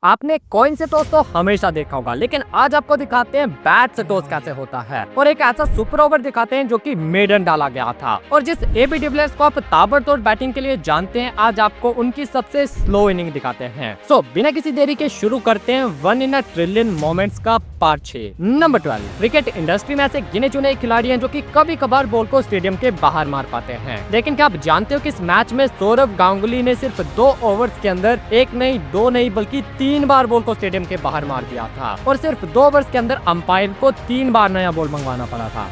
आपने कॉइन से टॉस तो हमेशा देखा होगा, लेकिन आज आपको दिखाते हैं बैट से टॉस कैसे होता है और एक ऐसा सुपर ओवर दिखाते हैं जो कि मेडन डाला गया था। और जिस एबी डिविलियर्स को आप ताबड़तोड़ बैटिंग के लिए जानते हैं, आज आपको उनकी सबसे स्लो इनिंग दिखाते हैं। सो बिना किसी देरी के शुरू करते हैं 1 इन अ ट्रिलियन मोमेंट्स का पार्ट 6। नंबर 12। क्रिकेट इंडस्ट्री में ऐसे गिने चुने खिलाड़ी हैं जो कि कभी कभार बॉल को स्टेडियम के बाहर मार पाते हैं, लेकिन क्या आप जानते हो कि इस मैच में सौरव गांगुली ने सिर्फ 2 ओवर्स के अंदर एक नहीं, 2 नहीं, बल्कि 3 बार बॉल को स्टेडियम के बाहर मार दिया था और सिर्फ 2 ओवर्स के अंदर अंपायर को 3 बार नया बॉल मंगवाना पड़ा था।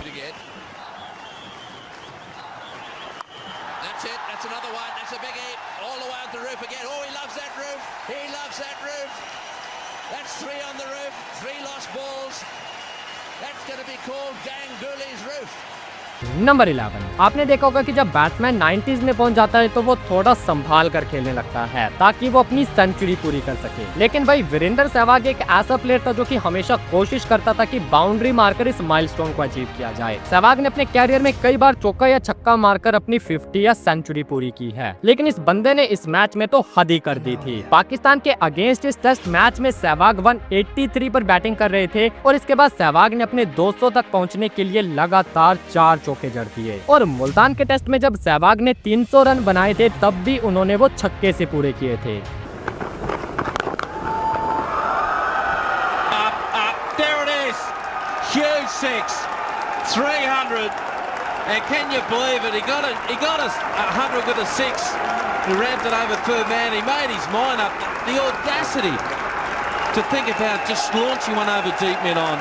नंबर 11। आपने देखा होगा कि जब बैट्समैन 90s में पहुंच जाता है तो वो थोड़ा संभाल कर खेलने लगता है ताकि वो अपनी सेंचुरी पूरी कर सके। लेकिन भाई वीरेंद्र सहवाग एक ऐसा प्लेयर था जो कि हमेशा कोशिश करता था कि बाउंड्री मारकर इस माइलस्टोन को अचीव किया जाए। सहवाग ने अपने कैरियर में कई बार चौका या छक्का मारकर अपनी 50 या सेंचुरी पूरी की है, लेकिन इस बंदे ने इस मैच में तो हद ही कर दी थी। पाकिस्तान के अगेंस्ट इस टेस्ट मैच में सहवाग 183 पर बैटिंग कर रहे थे और इसके बाद सहवाग ने अपने 200 तक पहुँचने के लिए लगातार 4 चौके जड़ दिए। और मुल्तान के टेस्ट में जब सहवाग ने 300 रन बनाए थे तब भी उन्होंने वो छक्के से पूरे किए थे। There it is. Huge six. 300. And can you believe it? He got a 100 with a 6. He ramped it over third man. He made his mind up. The audacity to think about just launching one over deep mid on.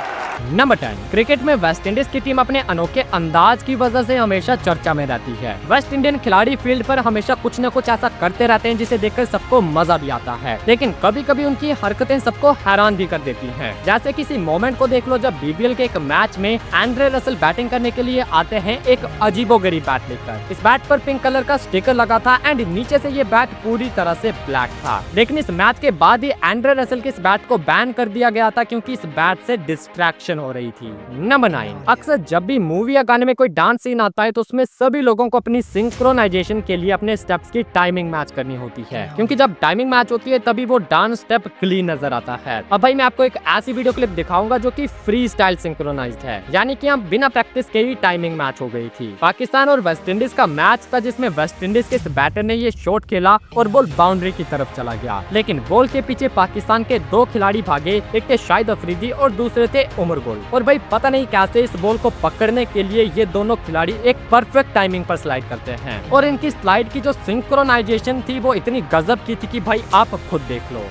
Number 10। Cricket में West Indies की team अपने अनोखे अंदाज की वजह से हमेशा चर्चा में रहती है। वेस्ट इंडियन खिलाड़ी फील्ड पर हमेशा कुछ न कुछ ऐसा करते रहते हैं जिसे देखकर सबको मजा भी आता है, लेकिन कभी कभी उनकी हरकतें सबको हैरान भी कर देती हैं। जैसे किसी मोमेंट को देख लो जब बीबीएल के एक मैच में एंड्रे रसल बैटिंग करने के लिए आते हैं एक अजीबोगरीब बैट लेकर। इस बैट पर पिंक कलर का स्टिकर लगा था एंड नीचे से ये बैट पूरी तरह से ब्लैक था, लेकिन इस मैच के बाद ही एंड्रे रसल के इस बैट को बैन कर दिया गया था क्योंकि इस बैट से डिस्ट्रैक्शन हो रही थी। नंबर 9। अक्सर जब भी मूवी या गाने में कोई डांस सीन आता है तो उसमें सभी लोगों को अपनी सिंक्रोनाइजेशन के लिए अपने स्टेप्स की टाइमिंग मैच करनी होती है, क्योंकि जब टाइमिंग मैच होती है तभी वो डांस स्टेप क्लीन नजर आता है। अब भाई मैं आपको एक ऐसी वीडियो क्लिप दिखाऊंगा जो कि फ्री स्टाइल सिंक्रोनाइज्ड है, यानी कि हम बिना प्रैक्टिस के ही टाइमिंग मैच हो गई थी। पाकिस्तान और वेस्ट इंडीज का मैच था जिसमें वेस्ट इंडीज के इस बैटर ने ये शॉट खेला और बॉल बाउंड्री की तरफ चला गया, लेकिन बॉल के पीछे पाकिस्तान के 2 खिलाड़ी भागे, एक थे शाहिद अफरीदी और दूसरे थे उमर गुल। और भाई पता नहीं कैसे इस बॉल को पकड़ने के लिए ये दोनों खिलाड़ी एक परफेक्ट टाइमिंग पर स्लाइड करते हैं और इनकी स्लाइड की जो सिंक्रोनाइजेशन थी वो इतनी गजब की थी कि भाई आप खुद देख लो।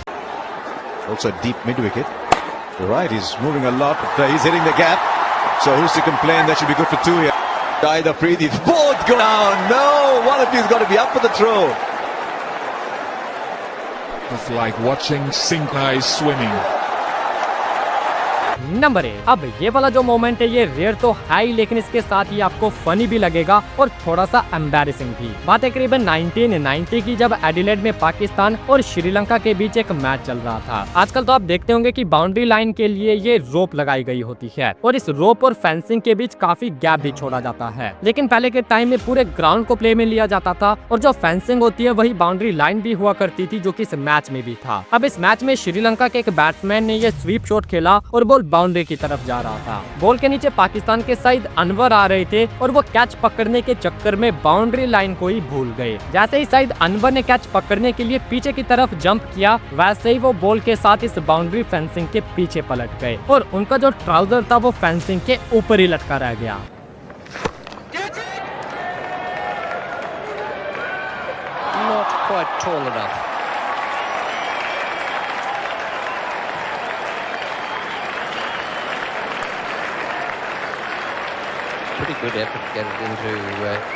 Also deep mid wicket. The right is moving a lot, but he's hitting the gap. So who's to complain? That should be good for 2 here. Shahid Afridi, both go down. No, one of you's got to be up for the throw. It's like watching synchronized swimming. Number 8। अब ये वाला जो moment है ये rare तो है ही, लेकिन इसके साथ ही आपको फनी भी लगेगा और थोड़ा सा एम्बैरेसिंग भी। बात है करीबन 1990 की, जब एडिलेड में पाकिस्तान और श्रीलंका के बीच एक मैच चल रहा था। आजकल तो आप देखते होंगे कि बाउंड्री लाइन के लिए ये रोप लगाई गई होती है और इस रोप और फेंसिंग के बीच काफी गैप भी छोड़ा जाता है, लेकिन पहले के टाइम में पूरे ग्राउंड को प्ले में लिया जाता था और जो फेंसिंग होती है वही बाउंड्री लाइन भी हुआ करती थी, जो कि इस मैच में भी था। अब इस मैच में श्रीलंका के एक बैट्समैन ने ये स्वीप शॉट खेला और बॉल बाउंड्री की तरफ जा रहा था। बॉल के नीचे पाकिस्तान के सईद अनवर आ रहे थे और वो कैच पकड़ने के चक्कर में बाउंड्री लाइन को ही भूल गए। जैसे ही सईद अनवर ने कैच पकड़ने के लिए पीछे की तरफ जंप किया, वैसे ही वो बॉल के साथ इस बाउंड्री फेंसिंग के पीछे पलट गए और उनका जो ट्राउजर था वो फेंसिंग के ऊपर ही लटका रह गया। Not quite tall enough. Pretty good effort to get it into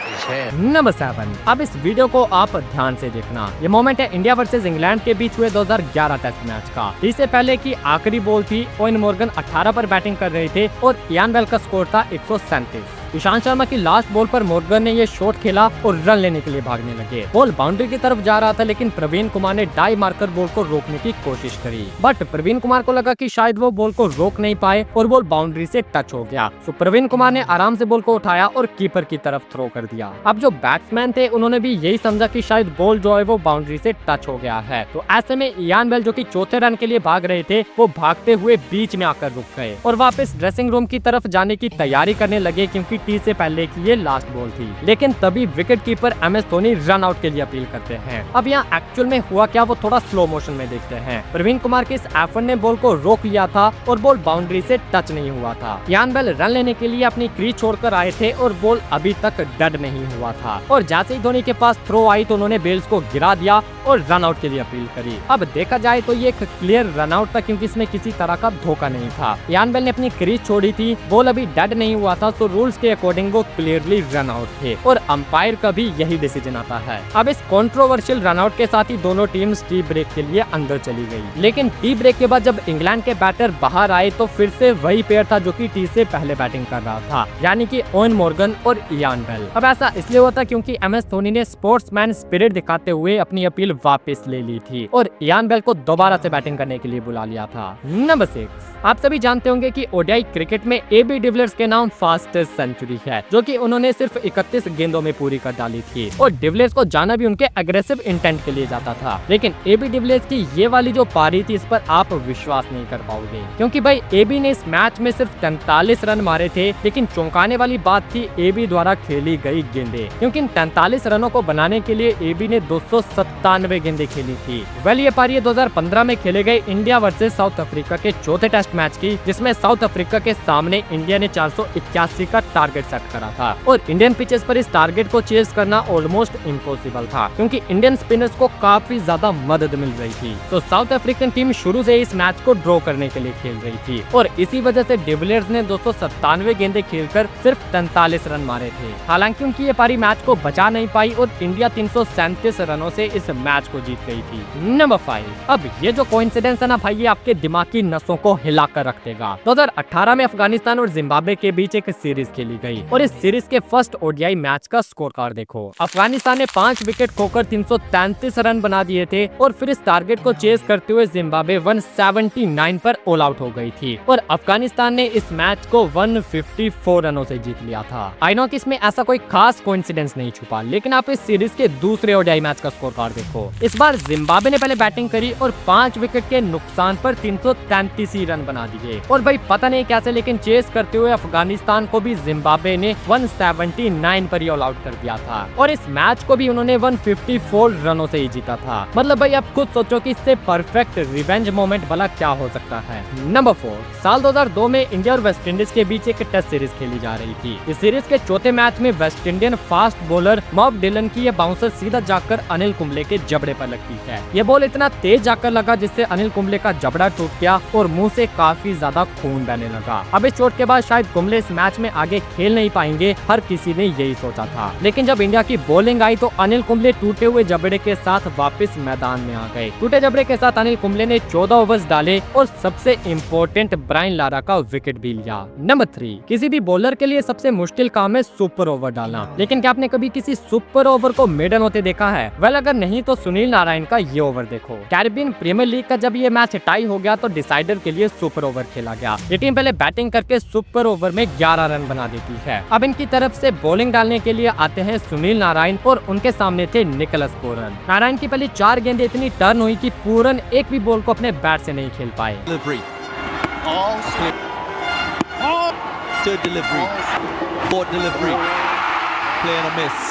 his hand. Number 7। अब इस वीडियो को आप ध्यान से देखना। ये मोमेंट है इंडिया वर्सेस इंग्लैंड के बीच हुए 2011 टेस्ट मैच का। इससे पहले की आखिरी बॉल थी, ओवेन मॉर्गन 18 पर बैटिंग कर रहे थे और इयान बेल का स्कोर था 137। ईशांत शर्मा की लास्ट बॉल पर मॉर्गन ने ये शॉट खेला और रन लेने के लिए भागने लगे। बॉल बाउंड्री की तरफ जा रहा था, लेकिन प्रवीण कुमार ने डाई मारकर बॉल को रोकने की कोशिश करी, बट प्रवीण कुमार को लगा कि शायद वो बॉल को रोक नहीं पाए और बॉल बाउंड्री से टच हो गया। तो प्रवीण कुमार ने आराम से बॉल को उठाया और कीपर की तरफ थ्रो कर दिया। अब जो बैट्समैन थे उन्होंने भी यही समझा कि शायद बॉल जो है वो बाउंड्री से टच हो गया है, तो ऐसे में इयान बेल जो कि चौथे रन के लिए भाग रहे थे वो भागते हुए बीच में आकर रुक गए और वापस ड्रेसिंग रूम की तरफ जाने की तैयारी करने लगे, क्योंकि टी से पहले की ये लास्ट बॉल थी। लेकिन तभी wicket keeper MS Dhoni run out के लिए अपील करते हैं। अब यहाँ एक्चुअल में हुआ क्या, वो थोड़ा स्लो मोशन में देखते हैं। प्रवीण कुमार के इस एफर्ट ने बॉल को रोक लिया था और बॉल बाउंड्री से टच नहीं हुआ था। इयान बेल रन लेने के लिए अपनी क्रीज छोड़कर आए थे और बॉल अभी तक डेड नहीं हुआ था, और जैसे ही धोनी के पास थ्रो आई तो उन्होंने बेल्स को गिरा दिया और रन आउट के लिए अपील करी। अब देखा जाए तो ये एक क्लियर रन आउट था, क्योंकि इसमें किसी तरह का धोखा नहीं था। इयान बेल ने अपनी क्रीज छोड़ी थी, बॉल अभी डेड नहीं हुआ था, तो रूल्स के अकॉर्डिंग वो क्लियरली रन आउट थे और अंपायर का भी यही डिसीजन आता है। अब इस कंट्रोवर्शियल रन आउट के साथ ही दोनों टीम्स टी ब्रेक के लिए अंदर चली गई। लेकिन टी ब्रेक के बाद जब इंग्लैंड के बैटर बाहर आए तो फिर से वही पेयर था जो कि टी से पहले बैटिंग कर रहा था, यानी कि ओवेन मॉर्गन और इयान बेल। अब ऐसा इसलिए हुआ था क्योंकि MS धोनी ने स्पोर्ट्समैन स्पिरिट दिखाते हुए अपनी अपील वापस ले ली थी और इयान बेल को दोबारा से बैटिंग करने के लिए बुला लिया था। नंबर 6, आप सभी जानते होंगे कि ओडीआई क्रिकेट में AB डिविलियर्स के नाम फास्टेस्ट सेंचुरी है, जो कि उन्होंने सिर्फ 31 गेंदों में पूरी कर डाली थी, और डिविलियर्स को जाना भी उनके एग्रेसिव इंटेंट के लिए जाता था। लेकिन AB डिविलियर्स की ये वाली जो पारी थी, इस पर आप विश्वास नहीं कर पाओगे, क्योंकि भाई AB ने इस मैच में सिर्फ 43 रन मारे थे। लेकिन चौंकाने वाली बात थी AB द्वारा खेली गई गेंदें, क्योंकि इन 43 रनों को बनाने के लिए AB ने 297 गेंदें खेली थी। वेल ये पारी 2015 में खेले गए इंडिया वर्सेस साउथ अफ्रीका के चौथे टेस्ट मैच की, जिसमें साउथ अफ्रीका के सामने इंडिया ने 481 का टारगेट सेट करा था, और इंडियन पिचेस पर इस टारगेट को चेस करना ऑलमोस्ट इम्पॉसिबल था, क्योंकि इंडियन स्पिनर्स को काफी ज्यादा मदद मिल रही थी। तो साउथ अफ्रीकन टीम शुरू से इस मैच को ड्रॉ करने के लिए खेल रही थी, और इसी वजह से डिविलियर्स ने 297 गेंदें खेलकर सिर्फ 43 रन मारे थे। हालांकि उनकी ये पारी मैच को बचा नहीं पाई और इंडिया 337 रनों से इस मैच को जीत गई थी। नंबर 5, अब ये जो कोइंसिडेंस है ना भाई, ये आपके दिमाग की नसों को हिलाकर रख देगा। 2018 में अफगानिस्तान और जिम्बाब्वे के बीच एक सीरीज खेली गई, और इस सीरीज के फर्स्ट ओडीआई मैच का स्कोर कार्ड देखो। अफगानिस्तान ने 5 विकेट खोकर 333 रन बना दिए थे, और फिर इस टारगेट को चेस करते हुए जिम्बाब्वे 179 पर ऑल आउट हो गई थी, और अफगानिस्तान ने इस मैच को 154 रनों से जीत लिया था। आई नो कि इसमें ऐसा कोई खास कोइंसिडेंस नहीं छुपा, लेकिन आप इस सीरीज के दूसरे ओडीआई मैच का स्कोर कार्ड देखो। इस बार जिम्बाब्वे ने पहले बैटिंग करी और 5 विकेट के नुकसान पर 333 रन बना दिए, और भाई पता नहीं कैसे, लेकिन चेस करते हुए अफगानिस्तान को भी जिम्बाब्वे ने 179 पर ही ऑल आउट कर दिया था, और इस मैच को भी उन्होंने 154 रनों से ही जीता था। मतलब भाई आप खुद सोचो कि इससे परफेक्ट रिवेंज मोमेंट भला क्या हो सकता है। नंबर 4, साल 2002 में इंडिया और वेस्ट इंडीज के बीच एक टेस्ट सीरीज खेली जा रही थी। इस सीरीज के चौथे मैच में वेस्ट इंडियन फास्ट बॉलर मॉब डिलन की ये बाउंसर सीधा जाकर अनिल कुंबले के जबड़े पर लगती है। ये बॉल इतना तेज जाकर लगा जिससे अनिल कुंबले का जबड़ा टूट गया और मुंह से काफी ज्यादा खून बहने लगा। अब इस चोट के बाद शायद कुंबले इस मैच में आगे खेल नहीं पाएंगे, हर किसी ने यही सोचा था। लेकिन जब इंडिया की बॉलिंग आई तो अनिल कुंबले टूटे हुए जबड़े के साथ वापस मैदान में आ गए। टूटे जबड़े के साथ अनिल कुंबले ने 14 ओवर्स डाले और सबसे इम्पोर्टेंट ब्रायन लारा का विकेट भी लिया। नंबर 3, किसी भी बॉलर के लिए सबसे मुश्किल काम है सुपर ओवर डालना, लेकिन क्या आपने कभी किसी सुपर ओवर को मेडन होते देखा है? वेल अगर नहीं तो सुनील नारायण का ये ओवर देखो। कैरिबियन प्रीमियर लीग का जब ये मैच टाई हो गया तो डिसाइडर के लिए सुपर ओवर खेला गया। ये टीम पहले बैटिंग करके सुपर ओवर में 11 रन बना देती है। अब इनकी तरफ से बॉलिंग डालने के लिए आते हैं सुनील नारायण, और उनके सामने थे निकोलस पूरन। नारायण की पहली 4 गेंदें इतनी टर्न हुई कि पूरन एक भी बॉल को अपने बैट से नहीं खेल पाए।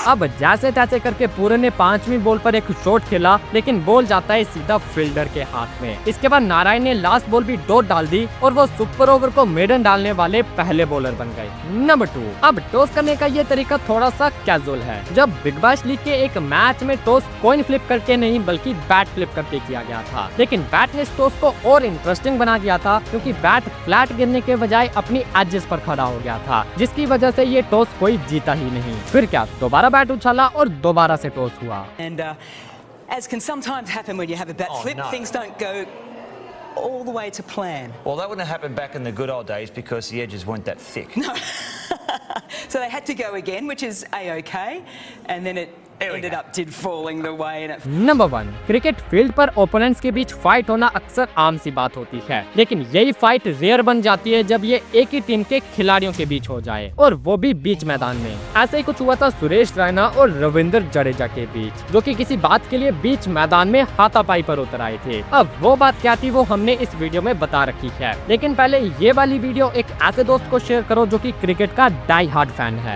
अब जैसे तैसे करके पूरन ने 5वीं बॉल पर एक शॉट खेला, लेकिन बॉल जाता है सीधा फील्डर के हाथ में। इसके बाद नारायण ने लास्ट बॉल भी डॉट डाल दी और वो सुपर ओवर को मेडन डालने वाले पहले बॉलर बन गए। नंबर 2, अब टॉस करने का ये तरीका थोड़ा सा कैजुअल है। जब बिग बैश लीग के एक मैच में टॉस कॉइन फ्लिप करके नहीं बल्कि बैट फ्लिप करके किया गया था, लेकिन बैट ने इस टॉस को और इंटरेस्टिंग बना दिया था, क्योंकि बैट फ्लैट गिरने के बजाय अपनी एजेस पर खड़ा हो गया था, जिसकी वजह से ये टॉस कोई जीता ही नहीं। फिर क्या, दोबारा बैट उछाला और दोबारा से टॉस हुआ। And as can sometimes happen when you have a bat flip, things don't go all the way to plan. Well, that wouldn't have happened back in the good old days because the edges weren't that thick. No. So they had to go again, which is A-OK, and then it ended up did falling the way. And number 1, cricket field पर opponents के बीच fight होना अक्सर आम सी बात होती है, लेकिन यही फाइट रेयर बन जाती है जब ये एक ही टीम के खिलाड़ियों के बीच हो जाए, और वो भी बीच मैदान में। ऐसे ही कुछ हुआ था सुरेश रैना और रविंद्र जडेजा के बीच, जो कि किसी बात के लिए बीच मैदान में हाथापाई पर उतर आए थे। अब वो बात क्या थी वो हमने इस वीडियो में बता रखी है, लेकिन पहले ये वाली वीडियो एक ऐसे दोस्त को शेयर करो जो कि क्रिकेट का डाई हार्ड फैन है।